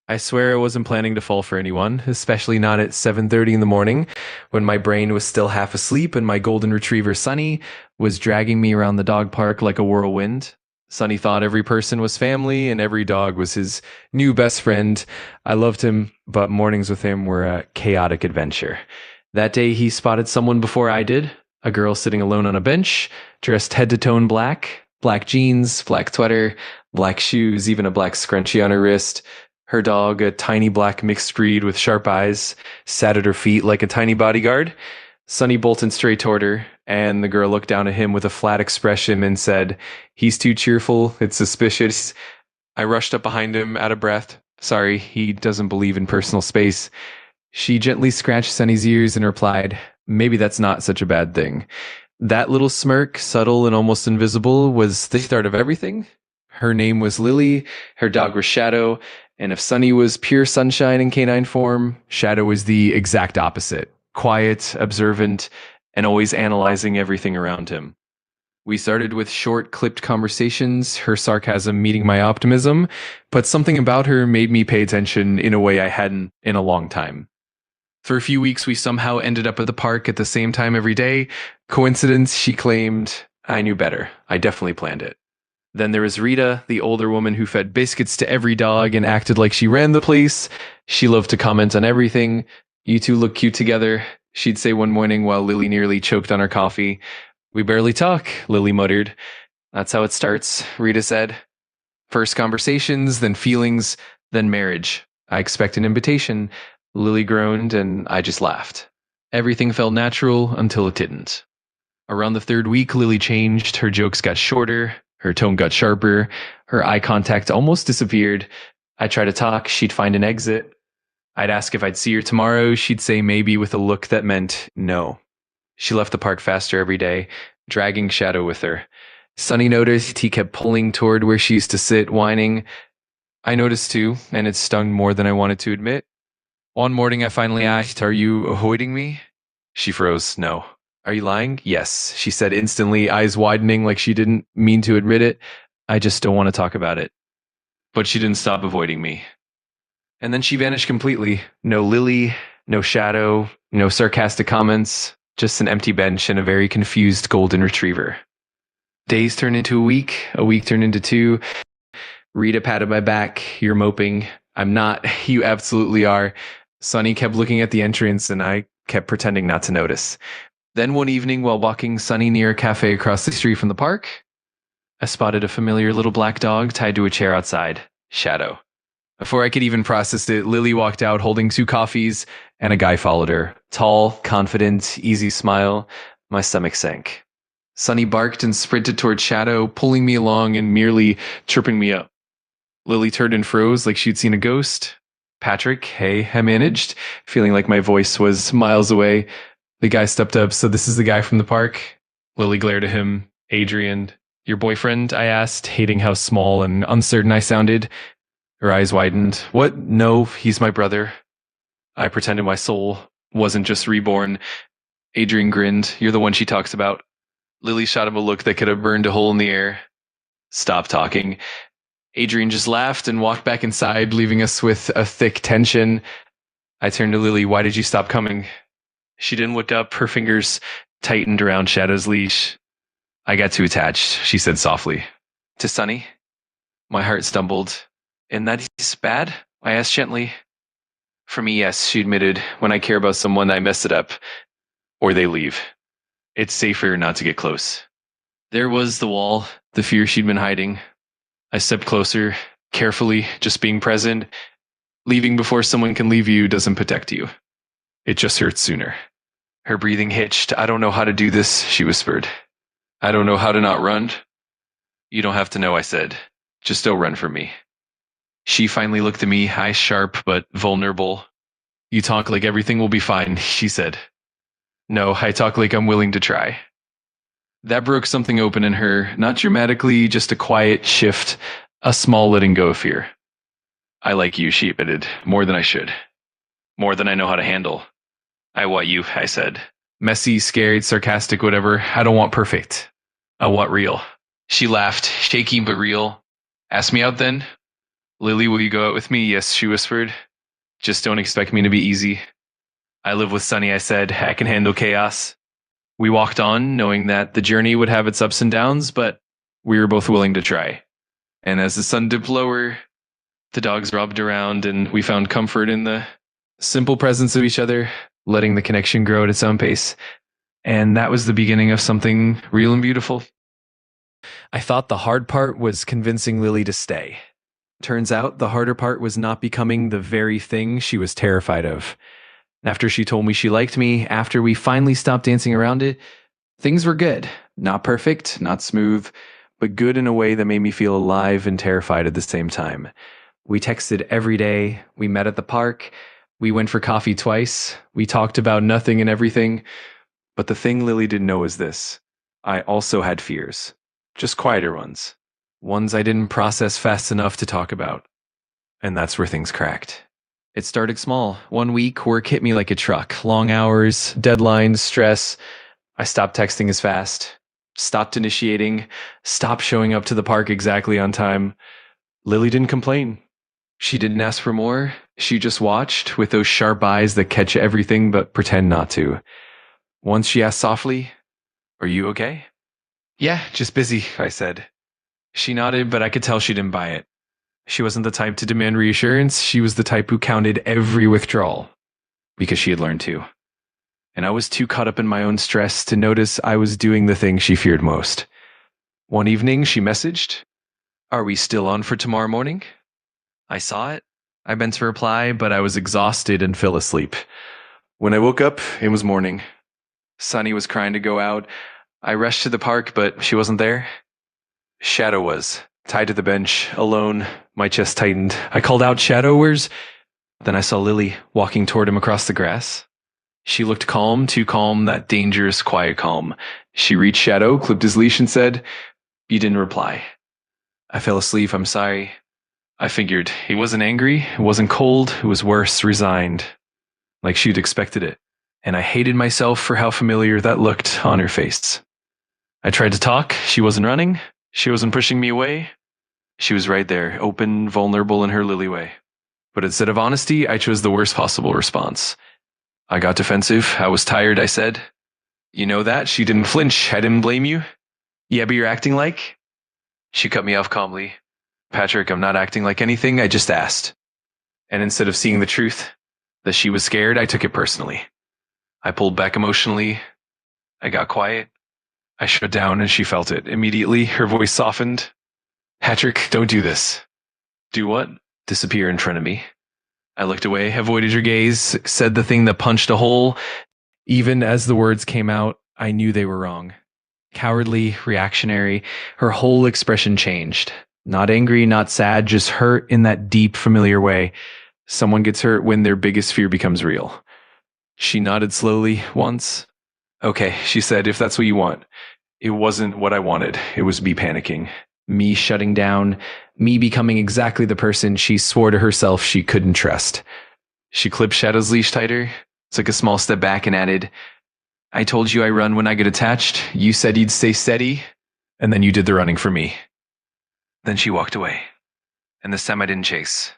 I swear I wasn't planning to fall for anyone, especially not at 7:30 in the morning when my brain was still half asleep and my golden retriever Sunny was dragging me around the dog park like a whirlwind. Sunny thought every person was family and every dog was his new best friend. I loved him, but mornings with him were a chaotic adventure. That day he spotted someone before I did, a girl sitting alone on a bench, dressed head to toe in black, black jeans, black sweater, black shoes, even a black scrunchie on her wrist. Her dog, a tiny black mixed breed with sharp eyes, sat at her feet like a tiny bodyguard. Sonny bolted straight toward her, and the girl looked down at him with a flat expression and said, "He's too cheerful. It's suspicious." I rushed up behind him, out of breath. "Sorry, he doesn't believe in personal space." She gently scratched Sonny's ears and replied, "Maybe that's not such a bad thing." That little smirk, subtle and almost invisible, was the start of everything. Her name was Lily, her dog was Shadow, and if Sunny was pure sunshine in canine form, Shadow was the exact opposite. Quiet, observant, and always analyzing everything around him. We started with short, clipped conversations, her sarcasm meeting my optimism, but something about her made me pay attention in a way I hadn't in a long time. For a few weeks, we somehow ended up at the park at the same time every day. Coincidence, she claimed. I knew better. I definitely planned it. Then there was Rita, the older woman who fed biscuits to every dog and acted like she ran the place. She loved to comment on everything. "You two look cute together," she'd say one morning while Lily nearly choked on her coffee. "We barely talk," Lily muttered. "That's how it starts," Rita said. "First conversations, then feelings, then marriage. I expect an invitation." Lily groaned, and I just laughed. Everything felt natural until it didn't. Around the third week, Lily changed. Her jokes got shorter. Her tone got sharper. Her eye contact almost disappeared. I'd try to talk. She'd find an exit. I'd ask if I'd see her tomorrow. She'd say maybe with a look that meant no. She left the park faster every day, dragging Shadow with her. Sunny noticed he kept pulling toward where she used to sit, whining. I noticed too, and it stung more than I wanted to admit. One morning I finally asked, "Are you avoiding me?" She froze. "No." "Are you lying?" "Yes," she said instantly, eyes widening like she didn't mean to admit it. "I just don't want to talk about it." But she didn't stop avoiding me. And then she vanished completely. No Lily, no Shadow, no sarcastic comments, just an empty bench and a very confused golden retriever. Days turned into a week turned into two. Rita patted my back. "You're moping." "I'm not." "You absolutely are." Sonny kept looking at the entrance and I kept pretending not to notice. Then one evening, while walking Sunny near a cafe across the street from the park, I spotted a familiar little black dog tied to a chair outside, Shadow. Before I could even process it, Lily walked out holding two coffees, and a guy followed her. Tall, confident, easy smile. My stomach sank. Sunny barked and sprinted toward Shadow, pulling me along and merely tripping me up. Lily turned and froze like she'd seen a ghost. "Patrick, hey," I managed, feeling like my voice was miles away. The guy stepped up. "So this is the guy from the park?" Lily glared at him. "Adrian, your boyfriend?" I asked, hating how small and uncertain I sounded. Her eyes widened. "What? No, he's my brother." I pretended my soul wasn't just reborn. Adrian grinned. "You're the one she talks about." Lily shot him a look that could have burned a hole in the air. "Stop talking." Adrian just laughed and walked back inside, leaving us with a thick tension. I turned to Lily. "Why did you stop coming?" She didn't look up. Her fingers tightened around Shadow's leash. "I got too attached," she said softly. "To Sunny?" My heart stumbled. "And that is bad?" I asked gently. "For me, yes," she admitted. "When I care about someone, I mess it up. Or they leave. It's safer not to get close." There was the wall, the fear she'd been hiding. I stepped closer, carefully, just being present. Leaving before someone can leave you doesn't protect you. It just hurts sooner. Her breathing hitched. "I don't know how to do this," she whispered. "I don't know how to not run." "You don't have to know," I said. "Just don't run from me." She finally looked at me, eyes sharp but vulnerable. "You talk like everything will be fine," she said. "No, I talk like I'm willing to try." That broke something open in her, not dramatically, just a quiet shift, a small letting go of fear. "I like you," she admitted, "more than I should. More than I know how to handle." "I want you," I said. "Messy, scared, sarcastic, whatever. I don't want perfect. I want real." She laughed, shaky but real. "Ask me out then?" Lily, will you go out with me? Yes, she whispered. Just don't expect me to be easy. I live with Sunny, I said. I can handle chaos. We walked on, knowing that the journey would have its ups and downs, but we were both willing to try. And as the sun dipped lower, the dogs rubbed around, and we found comfort in the simple presence of each other, letting the connection grow at its own pace. And that was the beginning of something real and beautiful. I thought the hard part was convincing Lily to stay. Turns out the harder part was not becoming the very thing she was terrified of. After she told me she liked me, after we finally stopped dancing around it, things were good. Not perfect, not smooth, but good in a way that made me feel alive and terrified at the same time. We texted every day, we met at the park, we went for coffee twice, we talked about nothing and everything. But the thing Lily didn't know is this: I also had fears. Just quieter ones. Ones I didn't process fast enough to talk about. And that's where things cracked. It started small. One week, work hit me like a truck. Long hours, deadlines, stress. I stopped texting as fast. Stopped initiating. Stopped showing up to the park exactly on time. Lily didn't complain. She didn't ask for more. She just watched with those sharp eyes that catch everything but pretend not to. Once she asked softly, "Are you okay?" "Yeah, just busy," I said. She nodded, but I could tell she didn't buy it. She wasn't the type to demand reassurance. She was the type who counted every withdrawal, because she had learned to. And I was too caught up in my own stress to notice I was doing the thing she feared most. One evening, she messaged, "Are we still on for tomorrow morning?" I saw it. I meant to reply, but I was exhausted and fell asleep. When I woke up, it was morning. Sunny was crying to go out. I rushed to the park, but she wasn't there. Shadow was, tied to the bench, alone. My chest tightened. I called out, "Shadow, where's..." Then I saw Lily walking toward him across the grass. She looked calm, too calm, that dangerous, quiet calm. She reached Shadow, clipped his leash, and said, "You didn't reply." I fell asleep, "I'm sorry." I figured. He wasn't angry, it wasn't cold, it was worse, resigned. Like she'd expected it. And I hated myself for how familiar that looked on her face. I tried to talk. She wasn't running. She wasn't pushing me away. She was right there, open, vulnerable in her Lily way. But instead of honesty, I chose the worst possible response. I got defensive. I was tired, I said. "You know that?" She didn't flinch. "I didn't blame you." "Yeah, but you're acting like..." She cut me off calmly. "Patrick, I'm not acting like anything. I just asked." And instead of seeing the truth, that she was scared, I took it personally. I pulled back emotionally. I got quiet. I shut down, and she felt it. Immediately, her voice softened. "Patrick, don't do this." "Do what?" "Disappear in front of me." I looked away, avoided her gaze, said the thing that punched a hole. Even as the words came out, I knew they were wrong. Cowardly, reactionary, her whole expression changed. Not angry, not sad, just hurt in that deep, familiar way. Someone gets hurt when their biggest fear becomes real. She nodded slowly once. "Okay," she said, "if that's what you want." It wasn't what I wanted. It was me panicking. Me shutting down. Me becoming exactly the person she swore to herself she couldn't trust. She clipped Shadow's leash tighter, took a small step back and added, "I told you I run when I get attached. You said you'd stay steady, and then you did the running for me." Then she walked away. And this time I didn't chase.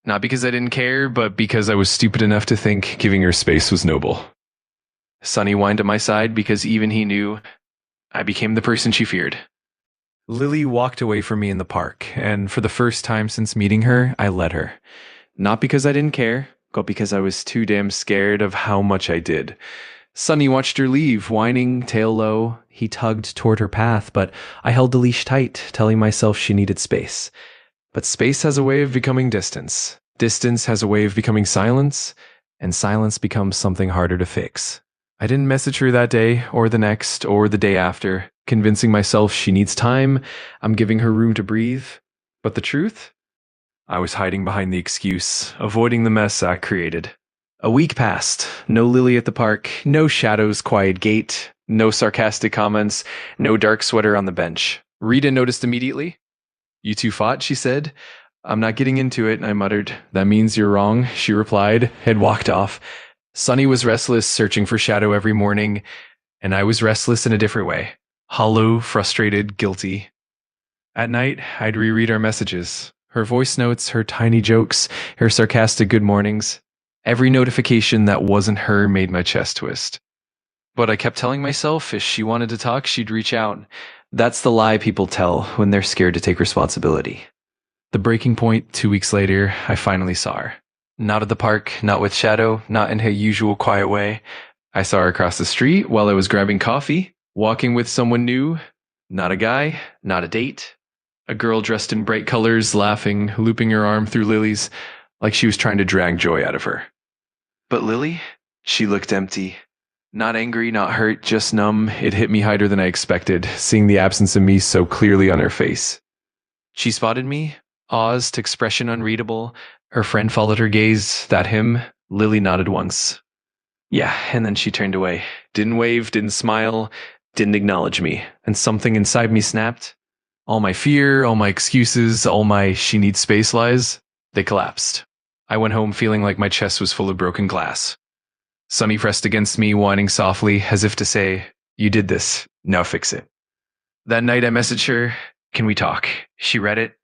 Not because I didn't care, but because I was stupid enough to think giving her space was noble. Sunny whined at my side because even he knew I became the person she feared. Lily walked away from me in the park, and for the first time since meeting her, I let her. Not because I didn't care, but because I was too damn scared of how much I did. Sunny watched her leave, whining, tail low. He tugged toward her path, but I held the leash tight, telling myself she needed space. But space has a way of becoming distance. Distance has a way of becoming silence, and silence becomes something harder to fix. I didn't message her that day, or the next, or the day after, convincing myself she needs time, I'm giving her room to breathe. But the truth? I was hiding behind the excuse, avoiding the mess I created. A week passed. No Lily at the park, no Shadow's quiet gate, no sarcastic comments, no dark sweater on the bench. Rita noticed immediately. "You two fought," she said. "I'm not getting into it," I muttered. "That means you're wrong," she replied, and walked off. Sunny was restless, searching for Shadow every morning, and I was restless in a different way. Hollow, frustrated, guilty. At night, I'd reread our messages. Her voice notes, her tiny jokes, her sarcastic good mornings. Every notification that wasn't her made my chest twist. But I kept telling myself if she wanted to talk, she'd reach out. That's the lie people tell when they're scared to take responsibility. The breaking point, 2 weeks later, I finally saw her. Not at the park, not with Shadow, not in her usual quiet way. I saw her across the street while I was grabbing coffee, walking with someone new. Not a guy, not a date. A girl dressed in bright colors, laughing, looping her arm through Lily's, like she was trying to drag joy out of her. But Lily? She looked empty. Not angry, not hurt, just numb. It hit me harder than I expected, seeing the absence of me so clearly on her face. She spotted me, paused, expression unreadable. Her friend followed her gaze. That him? Lily nodded once. Yeah, and then she turned away. Didn't wave, didn't smile, didn't acknowledge me. And something inside me snapped. All my fear, all my excuses, all my she needs space lies, they collapsed. I went home feeling like my chest was full of broken glass. Sunny pressed against me, whining softly, as if to say, "You did this, now fix it." That night I messaged her, "Can we talk?" She read it,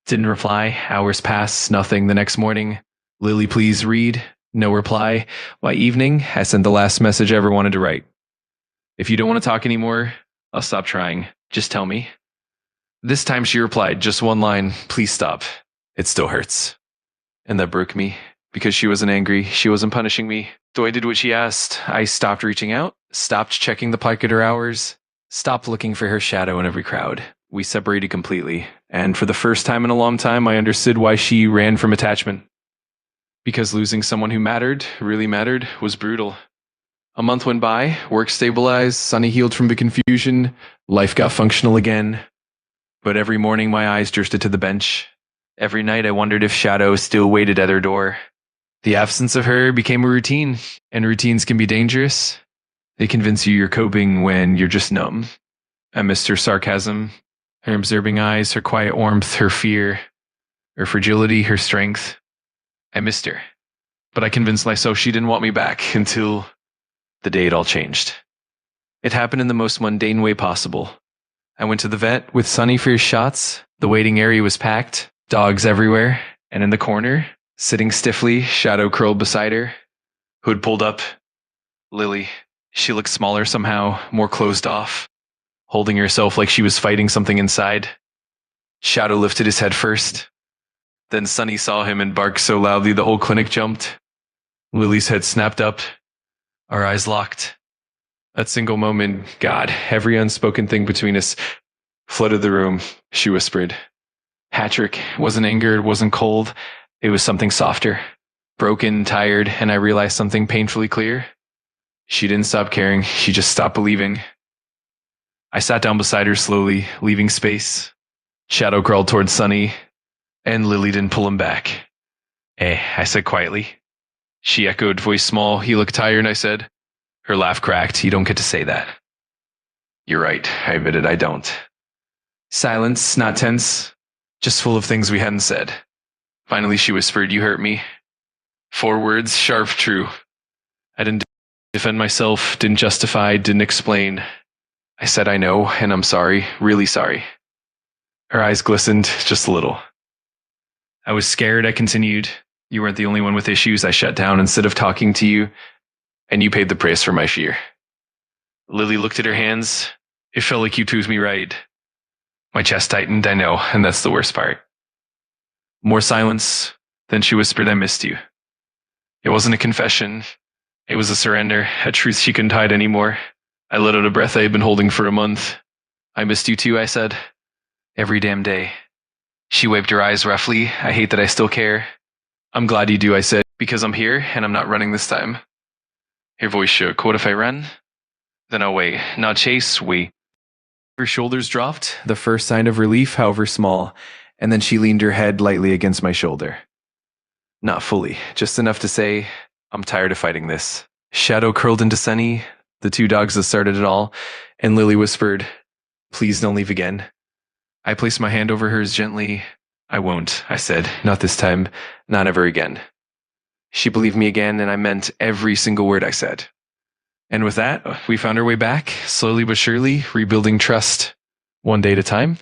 didn't reply. Hours passed, nothing. The next morning, "Lily, please read." No reply. By evening, I sent the last message I ever wanted to write. "If you don't want to talk anymore, I'll stop trying. Just tell me." This time she replied, just one line, "Please stop. It still hurts." And that broke me, because she wasn't angry, she wasn't punishing me. So I did what she asked. I stopped reaching out, stopped checking the park at her hours, stopped looking for her shadow in every crowd. We separated completely, and for the first time in a long time, I understood why she ran from attachment. Because losing someone who mattered, really mattered, was brutal. A month went by, work stabilized, Sunny healed from the confusion, life got functional again. But every morning my eyes drifted to the bench. Every night I wondered if Shadow still waited at her door. The absence of her became a routine, and routines can be dangerous. They convince you you're coping when you're just numb. I missed her sarcasm, her observing eyes, her quiet warmth, her fear, her fragility, her strength. I missed her. But I convinced myself she didn't want me back until the day it all changed. It happened in the most mundane way possible. I went to the vet with Sunny for his shots. The waiting area was packed, dogs everywhere, and in the corner, sitting stiffly, Shadow curled beside her. Hood pulled up. Lily. She looked smaller somehow, more closed off, holding herself like she was fighting something inside. Shadow lifted his head first. Then Sunny saw him and barked so loudly the whole clinic jumped. Lily's head snapped up. Our eyes locked. That single moment, God, every unspoken thing between us flooded the room. She whispered. Patrick wasn't anger, it wasn't cold. It was something softer. Broken, tired, and I realized something painfully clear. She didn't stop caring, she just stopped believing. I sat down beside her slowly, leaving space. Shadow crawled towards Sunny, and Lily didn't pull him back. "Eh," I said quietly. She echoed, voice small. He looked tired, and I said. Her laugh cracked. "You don't get to say that." "You're right," I admitted. "I don't." Silence, not tense, just full of things we hadn't said. Finally, she whispered, "You hurt me." 4 words, sharp, true. I didn't defend myself, didn't justify, didn't explain. I said, "I know, and I'm sorry, really sorry." Her eyes glistened, just a little. I was scared, I continued. "You weren't the only one with issues. I shut down instead of talking to you. And you paid the price for my fear." Lily looked at her hands. "It felt like you proved me right." My chest tightened, I know, and that's the worst part. More silence. Then she whispered, "I missed you." It wasn't a confession. It was a surrender, a truth she couldn't hide anymore. I let out a breath I had been holding for a month. "I missed you too," I said. "Every damn day." She wiped her eyes roughly. "I hate that I still care." "I'm glad you do," I said, "because I'm here and I'm not running this time." Her voice shook. "What if I run?" "Then I'll wait. Not chase, wait." Her shoulders dropped, the first sign of relief, however small, and then she leaned her head lightly against my shoulder. Not fully, just enough to say, "I'm tired of fighting this." Shadow curled into Sunny, the 2 dogs that started it all, and Lily whispered, "Please don't leave again." I placed my hand over hers gently. "I won't," I said. "Not this time. Not ever again." She believed me again, and I meant every single word I said. And with that, we found our way back, slowly but surely, rebuilding trust, one day at a time.